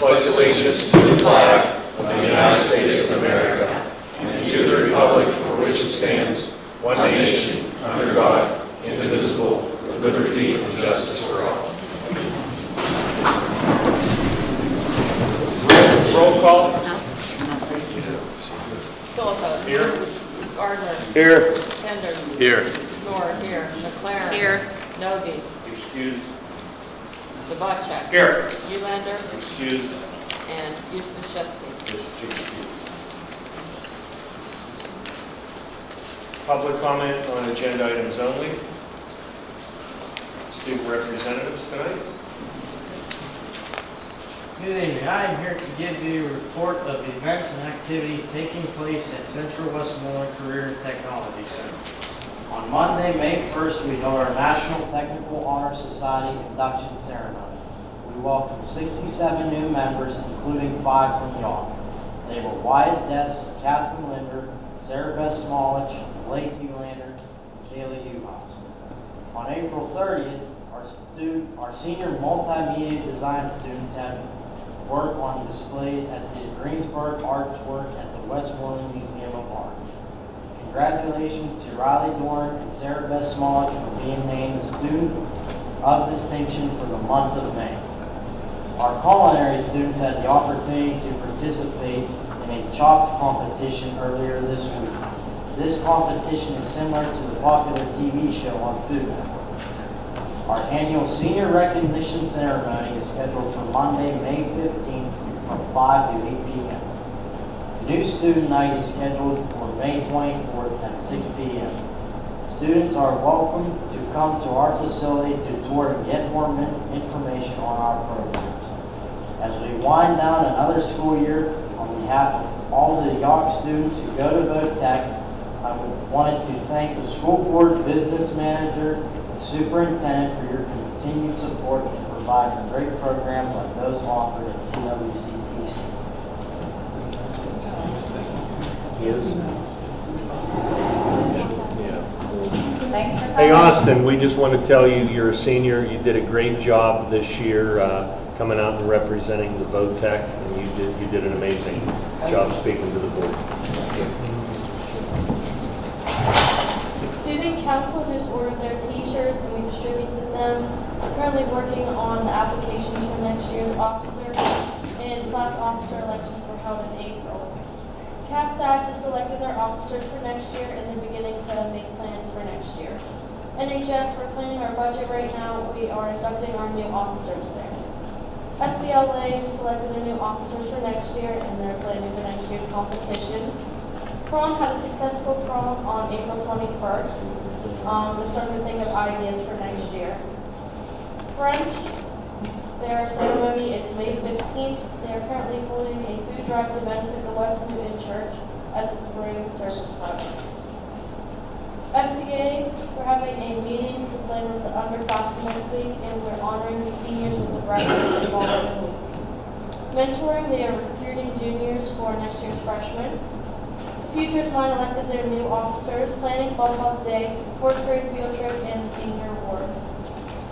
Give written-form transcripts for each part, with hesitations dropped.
pledge allegiance to the flag of the United States of America and to the republic for which it stands, one nation, under God, indivisible, with liberty and justice for all. Roll call. Philippa. Here. Gardner. Here. Henderson. Here. Nora here. McLaren. Here. Nogi. Excused. Zabacek. Here. Ulander. Excused. And Eustachevski. Excused. Public comment on agenda items only. Student representatives tonight. Good evening. I am here to give you a report of the events and activities taking place at Central Westmoreland Career and Technology Center. On Monday, May 1st, we held our National Technical Honor Society induction ceremony. We welcomed 67 new members, including 5 from Yough. They were Wyatt Dess, Catherine Linder, Sarah Beth Smolich, Blake Ulander, and Kayla Yough. On April 30th, our senior multimedia design students had work on displays at the Greensburg Artwork at the Westmoreland Museum of Art. Congratulations to Riley Dorn and Sarah Beth Smolich for being named Student of Distinction for the month of May. Our culinary students had the opportunity to participate in a chopped competition earlier this week. This competition is similar to the popular TV show on Food Network. Our annual senior recognition ceremony is scheduled for Monday, May 15th from 5 to 8 p.m. New student night is scheduled for May 24th at 6 p.m. Students are welcome to come to our facility to tour and get more information on our programs. As we wind down another school year, on behalf of all the Yough students who go to VoTech, I wanted to thank the school board, business manager, and superintendent for your continued support in providing great programs like those offered at CWCTC. Hey Austin, we just want to tell you you're a senior. You did a great job this year coming out and representing the VoTech, and you did an amazing job speaking to the board. Student council just ordered their t-shirts and we distributed them. We're currently working on the applications for next year's officer, and class officer elections were held in April. CAPSAC just elected their officers for next year and they're beginning to make plans for next year. NHS, we're planning our budget right now. We are inducting our new officers there. FBLA just elected their new officers for next year and they're planning for next year's competitions. Prom had a successful prom on April 21st. We're starting to think of ideas for next year. French, their ceremony is May 15th. They are currently holding a food drive to benefit the West Newton Church as a spring service project. FCA, we're having a meeting to plan with the underclassmen next week, and we're honoring the seniors with a breakfast the following week. Mentoring, they are recruiting juniors for next year's freshmen. Futures Mine elected their new officers, planning bump up day, 4th grade field trip, and senior awards.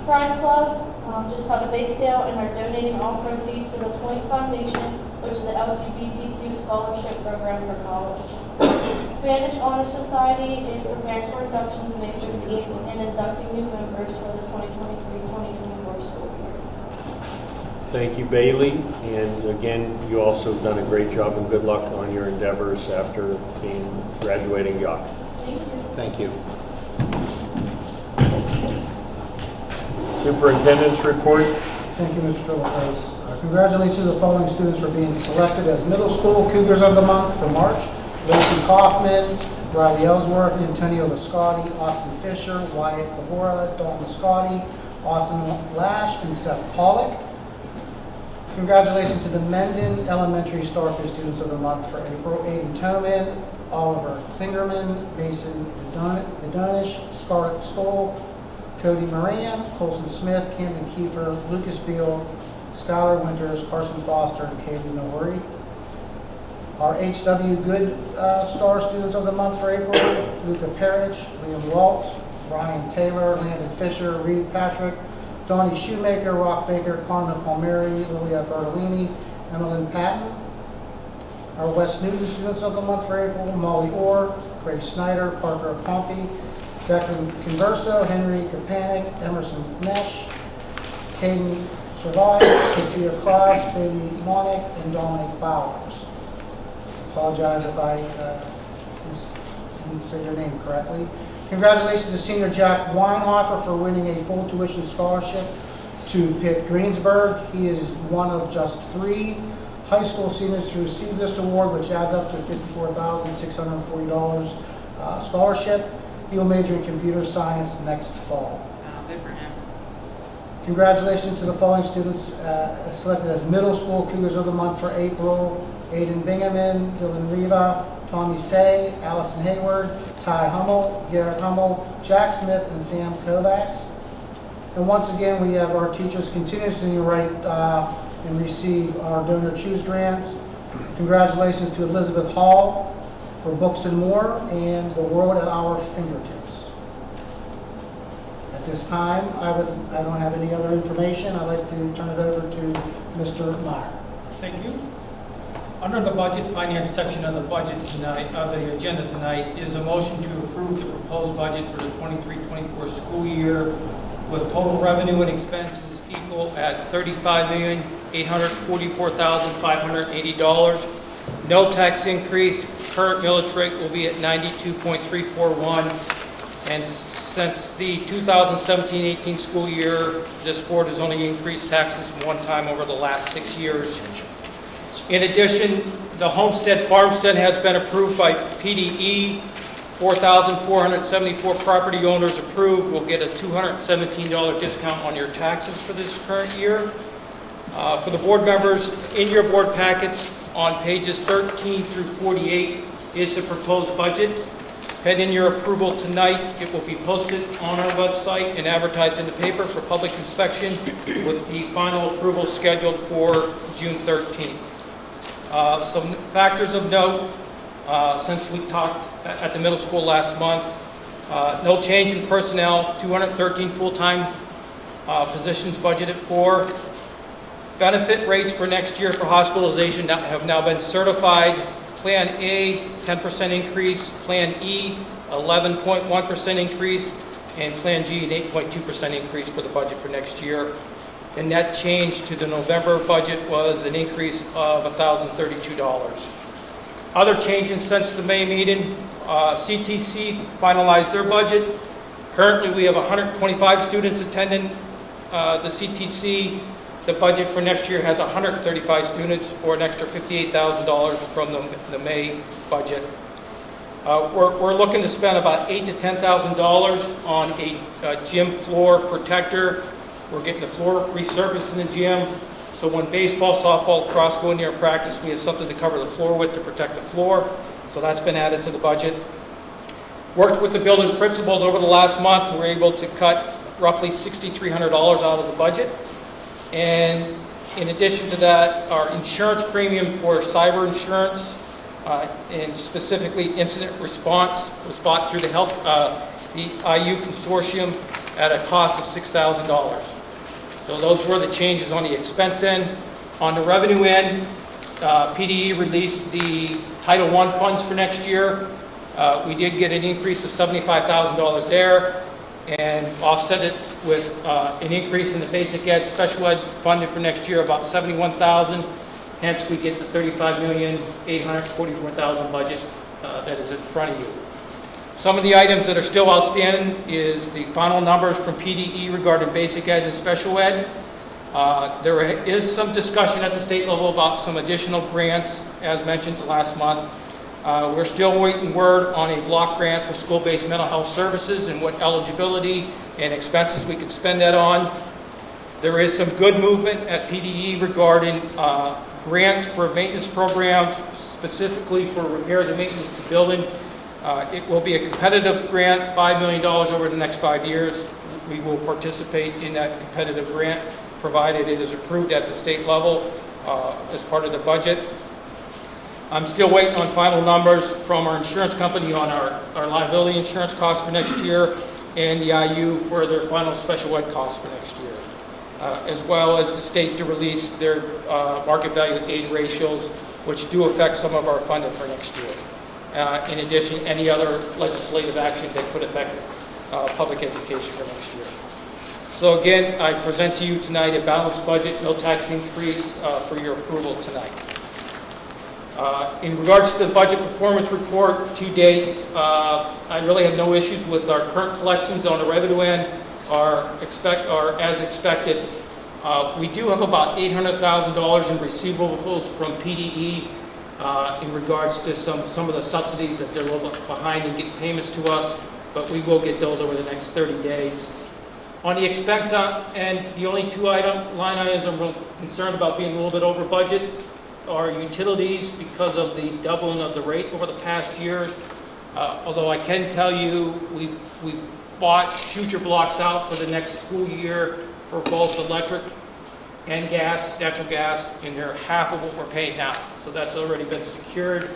Pride Club just had a bake sale and are donating all proceeds to the Point Foundation, which is the LGBTQ scholarship program for college. Spanish Honor Society is preparing for inductions May 15th and inducting new members for the 2023-2024 school year. Thank you, Bailey. And again, you also have done a great job, and good luck on your endeavors after graduating Yough. Thank you. Thank you. Superintendent's report. Thank you, Mr. Phillips. Congratulations to the following students for being selected as Middle School Cougars of the Month for March. Lacey Kaufman, Riley Ellsworth, Antonio Lascotti, Austin Fisher, Wyatt Tabora, Dalton Lascotti, Austin Lash, and Seth Pollock. Congratulations to the Mendon Elementary Starfish Students of the Month for April. Aiden Toman, Oliver Singerman, Mason Vidonish, Scarlett Stoll, Cody Moran, Colson Smith, Camden Kiefer, Lucas Beal, Skylar Winters, Carson Foster, and Kaylee Nori. Our H.W. Good Star Students of the Month for April: Luca Parrish, Liam Walt, Ryan Taylor, Landon Fisher, Reed Patrick, Donnie Shoemaker, Rock Baker, Carmen Palmieri, Lilia Bertolini, Emmeline Patton. Our West Newton Students of the Month for April, Molly Orr, Craig Snyder, Parker Pompey, Declan Converso, Henry Kapanik, Emerson Mesh, Caden Survive, Sophia Cross, Bailey Monick, and Dominic Bowers. Apologize if I didn't say your name correctly. Congratulations to senior Jack Weinhofer for winning a full tuition scholarship to Pitt Greensburg. He is one of just 3 high school seniors to receive this award, which adds up to $54,640 scholarship. He will major in computer science next fall. Good for him. Congratulations to the following students selected as Middle School Cougars of the Month for April: Aiden Bingaman, Dylan Riva, Tommy Say, Allison Hayward, Ty Hummel, Garrett Hummel, Jack Smith, and Sam Kovacs. And once again, we have our teachers continuously write and receive our Donor Choose grants. Congratulations to Elizabeth Hall for Books and More and The World at Our Fingertips. At this time, I don't have any other information. I'd like to turn it over to Mr. Meyer. Thank you. Under the budget finance section of the budget tonight, of the agenda tonight, is a motion to approve the proposed budget for the 23-24 school year with total revenue and expenses equal at $35,844,580. No tax increase. Current millage rate will be at 92.341. And since the 2017-18 school year, this board has only increased taxes one time over the last 6 years. In addition, the homestead farmstead has been approved by PDE. 4,474 property owners approved will get a $217 discount on your taxes for this current year. For the board members, in your board packets on pages 13 through 48 is the proposed budget. Pending your approval tonight, it will be posted on our website and advertised in the paper for public inspection with the final approval scheduled for June 13th. Some factors of note, since we talked at the middle school last month, no change in personnel, 213 full-time positions budgeted for. Benefit rates for next year for hospitalization have now been certified. Plan A, 10% increase. Plan E, 11.1% increase. And Plan G, an 8.2% increase for the budget for next year. The net change to the November budget was an increase of $1,032. Other changes since the May meeting, CTC finalized their budget. Currently, we have 125 students attending the CTC. The budget for next year has 135 students, or an extra $58,000 from the May budget. We're looking to spend about $8,000 to $10,000 on a gym floor protector. We're getting the floor resurfaced in the gym, so when baseball, softball, lacrosse go in there and practice, we have something to cover the floor with to protect the floor. So that's been added to the budget. Worked with the building principals over the last month. We were able to cut roughly $6,300 out of the budget. And in addition to that, our insurance premium for cyber insurance, and specifically incident response, was bought through the IU consortium at a cost of $6,000. So those were the changes on the expense end. On the revenue end, PDE released the Title I funds for next year. We did get an increase of $75,000 there, and offset it with an increase in the basic ed special ed funded for next year, about $71,000. Hence, we get the $35,844,000 budget that is in front of you. Some of the items that are still outstanding is the final numbers from PDE regarding basic ed and special ed. There is some discussion at the state level about some additional grants, as mentioned last month. We're still waiting word on a block grant for school-based mental health services and what eligibility and expenses we can spend that on. There is some good movement at PDE regarding grants for maintenance programs, specifically for repairs and maintenance to building. It will be a competitive grant, $5 million over the next 5 years. We will participate in that competitive grant, provided it is approved at the state level as part of the budget. I'm still waiting on final numbers from our insurance company on our liability insurance costs for next year, and the IU for their final special ed costs for next year. as well as the state to release their market value aid ratios, which do affect some of our funding for next year. In addition, any other legislative action that could affect public education for next year. So again, I present to you tonight a balanced budget, no tax increase for your approval tonight. In regards to the budget performance report to date, I really have no issues with our current collections on the revenue end are as expected. We do have about $800,000 in receivables from PDE in regards to some of the subsidies that they're a little bit behind in getting payments to us, but we will get those over the next 30 days. On the expense end, the only two line items I'm real concerned about being a little bit over budget are utilities because of the doubling of the rate over the past years. Although I can tell you we've bought future blocks out for the next school year for both electric and gas, natural gas, and they're half of what we're paying now. So that's already been secured.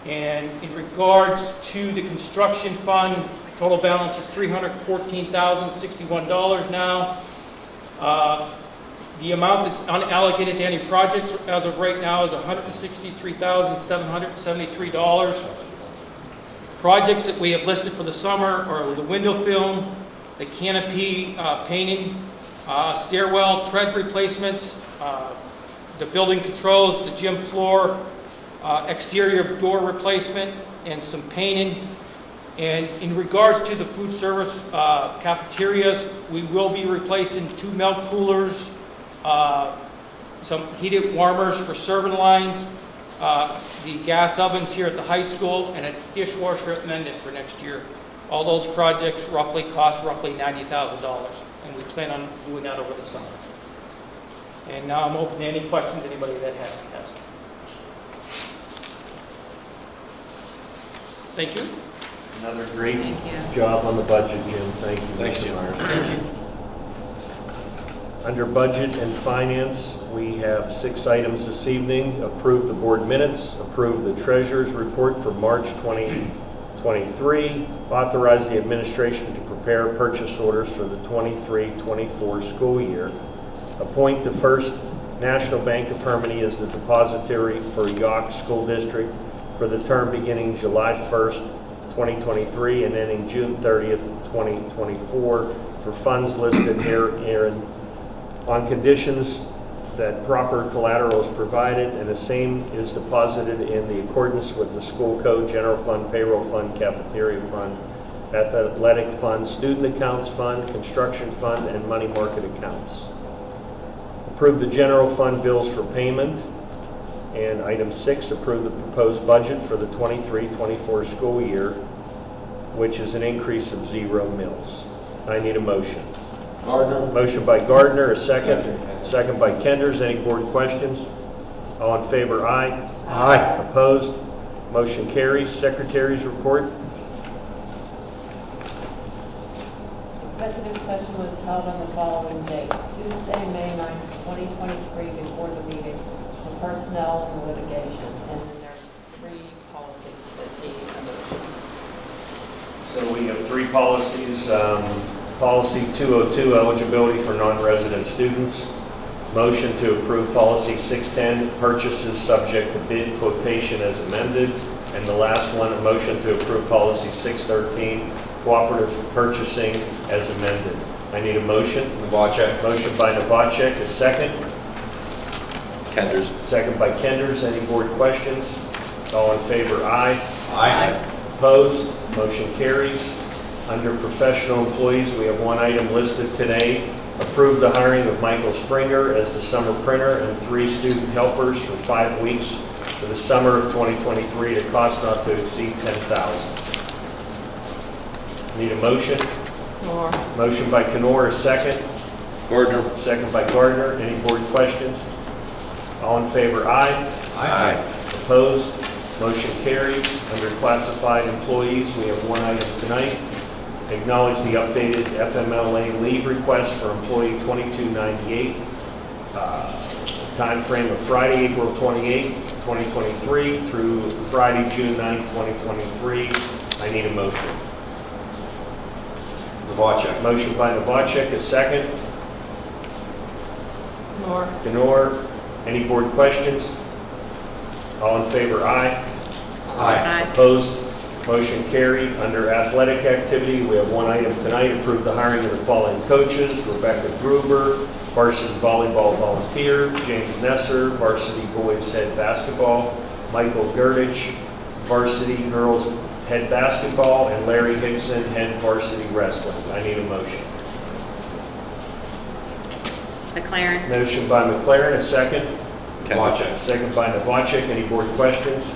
And in regards to the construction fund, total balance is $314,061 now. The amount that's unallocated to any projects as of right now is $163,773. Projects that we have listed for the summer are the window film, the canopy painting, stairwell tread replacements, the building controls, the gym floor, exterior door replacement, and some painting. And in regards to the food service cafeterias, we will be replacing 2 milk coolers, some heated warmers for serving lines, the gas ovens here at the high school, and a dishwasher at Mendon for next year. All those projects cost roughly $90,000, and we plan on doing that over the summer. And now I'm open to any questions anybody that has. Thank you. Another great job on the budget, Jim. Thank you, Mr. Myers. Thank you. Under Budget and Finance, we have 6 items this evening. Approve the board minutes, approve the treasurer's report for March 2023, authorize the administration to prepare purchase orders for the 23-24 school year, appoint the First National Bank of Harmony as the depository for Yough School District for the term beginning July 1st, 2023 and ending June 30th, 2024 for funds listed herein on conditions that proper collateral is provided and the same is deposited in the accordance with the school code, general fund, payroll fund, cafeteria fund, athletic fund, student accounts fund, construction fund, and money market accounts. Approve the general fund bills for payment. And item 6, approve the proposed budget for the 23-24 school year, which is an increase of 0 mills. I need a motion. Gardner. Motion by Gardner, a second. Second by Kenders. Any board questions? All in favor, aye. Aye. Opposed? Motion carries. Secretary's report. Executive session was held on the following date, Tuesday, May 9th, 2023, before the meeting for personnel and litigation. And then there's 3 policies that need a motion. So we have 3 policies. Policy 202, eligibility for non-resident students. Motion to approve policy 610, purchases subject to bid quotation as amended. And the last one, a motion to approve policy 613, cooperative purchasing as amended. I need a motion. Novacek. Motion by Novacek, a second. Kenders. Second by Kenders. Any board questions? All in favor, aye. Aye. Opposed? Motion carries. Under professional employees, we have 1 item listed today. Approve the hiring of Michael Springer as the summer printer and 3 student helpers for 5 weeks for the summer of 2023 at a cost not to exceed $10,000. Need a motion? Nor. Motion by Canor, a second. Gardner. Second by Gardner. Any board questions? All in favor, aye. Aye. Opposed? Motion carries. Under classified employees, we have 1 item tonight. Acknowledge the updated FMLA leave request for employee 2298. Time frame of Friday, April 28th, 2023 through Friday, June 9th, 2023. I need a motion. Novacek. Motion by Novacek, a second. Denor. Any board questions? All in favor, aye. Aye. Opposed? Motion carried. Under athletic activity, we have one item tonight, approve the hiring of the following coaches: Rebecca Gruber, varsity volleyball volunteer; James Nesser, varsity boys head basketball; Michael Girdich, varsity girls head basketball; and Larry Hickson, head varsity wrestling. I need a motion. McLaren. Motion by McLaren, a second. Kenders. Second by Novacek. Any board questions?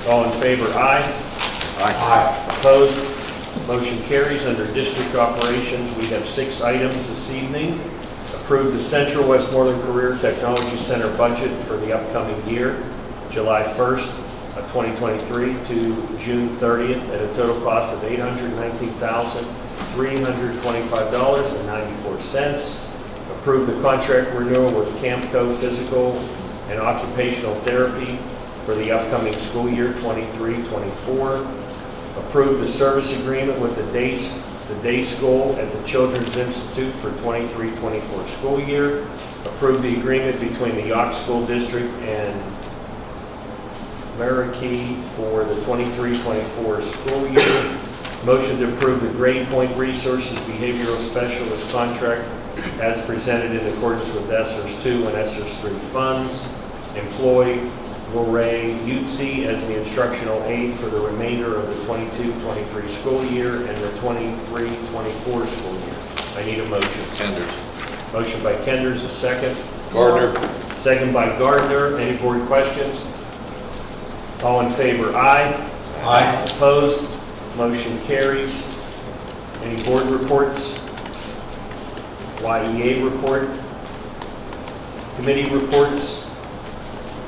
All in favor, aye. Aye. Opposed? Motion carries. Under district operations, we have 6 items this evening. Approve the Central Westmoreland Career Technology Center budget for the upcoming year, July 1st of 2023 to June 30th, at a total cost of $819,325.94. Approve the contract renewal with Camco Physical and Occupational Therapy for the upcoming school year 23-24. Approve the service agreement with the day school at the Children's Institute for 23-24 school year. Approve the agreement between the Yough School District and Marikey for the 23-24 school year. Motion to approve the Grade Point Resources Behavioral Specialist contract as presented in accordance with ESSERS 2 and ESSERS 3 funds. Employ Lorraine Utzi as the instructional aide for the remainder of the 22-23 school year and the 23-24 school year. I need a motion. Kenders. Motion by Kenders, a second. Gardner. Second by Gardner. Any board questions? All in favor, aye. Aye. Opposed? Motion carries. Any board reports? YEA report? Committee reports?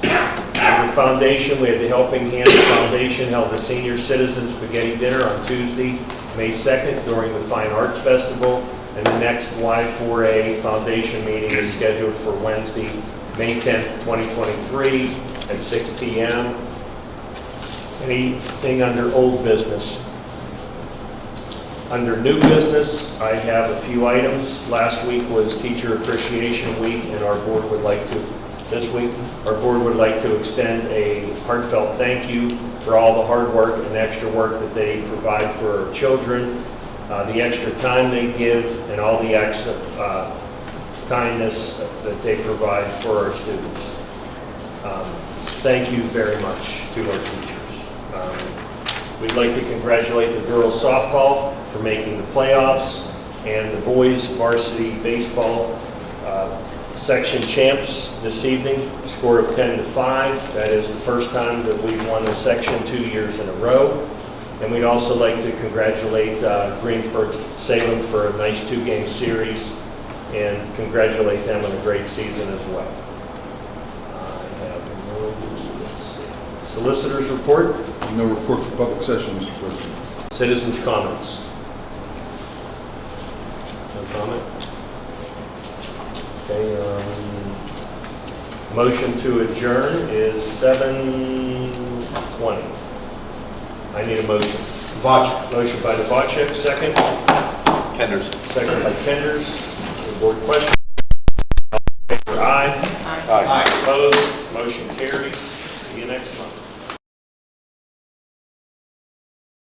Under Foundation, we have the Helping Hands Foundation held a senior citizen spaghetti dinner on Tuesday, May 2nd during the Fine Arts Festival, and the next Y4A Foundation meeting is scheduled for Wednesday, May 10th, 2023 at 6 p.m. Anything under old business? Under new business, I have a few items. Last week was Teacher Appreciation Week, and this week, our board would like to extend a heartfelt thank you for all the hard work and extra work that they provide for our children, the extra time they give, and all the extra kindness that they provide for our students. Thank you very much to our teachers. We'd like to congratulate the girls softball for making the playoffs and the boys varsity baseball section champs this evening, score of 10-5. That is the first time that we've won the section 2 years in a row. And we'd also like to congratulate Greensburg-Salem for a nice 2-game series and congratulate them on a great season as well. I have Solicitor's report. No report for public session, Mr. President. Citizens' comments. No comment? Okay, motion to adjourn is 7:20. I need a motion. Novacek. Motion by Novacek, second. Kenders. Second by Kenders. Any board question? All in favor, aye. Aye. Opposed? Motion carries. See you next month.